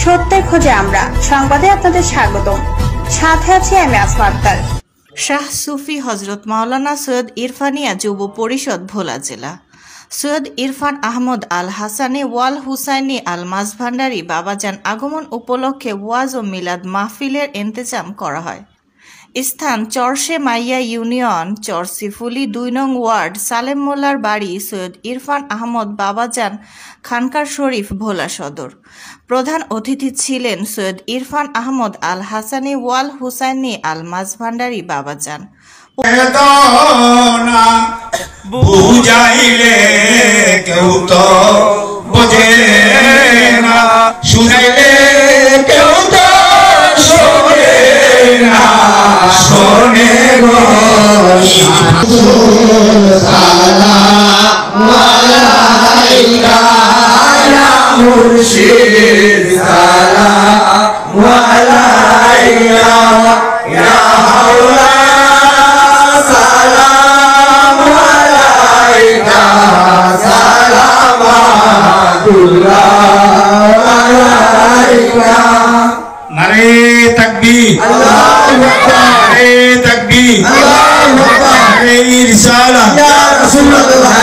সত্যের খোঁজে আমরা সংবাদে আপনাদের স্বাগতম। সাথে আছি আমি আসমা আক্তার। শাহ সুফি হজরত মাওলানা সৈয়দ ইরফানিয়া যুব পরিষদ ভোলা জেলা সৈয়দ ইরফান আহমদ আল হাসানি ওয়াল হুসাইনি আল মাঝভান্ডারী বাবাজান আগমন উপলক্ষে ওয়াজ ও মিলাদ মাহফিলের ইন্তেজাম করা হয়। স্থান চরশে মাইয়া ইউনিয়ন চরসিফুলি ২ নং ওয়ার্ড সালেম মোল্লার বাড়ি সৈয়দ ইরফান আহমদ বাবাজান খানকার শরীফ ভোলা সদর। প্রধান অতিথি ছিলেন সৈয়দ ইরফান আহমদ আল হাসানি ওয়াল হুসাইনি আল মাঝভান্ডারী বাবাজান। বুঝাইলে কেউ তো বোঝে না, শুনাইলে কেউ তো শোনে না, শোনে গো সালাম আলাইকা ইয়া মুর্শিদ, সালাম আলাইকা ইয়া হাওলা, নারে তাকবীর, নারে তাকবীর, নারে রিসালাত, ইয়া রাসূলুল্লাহ।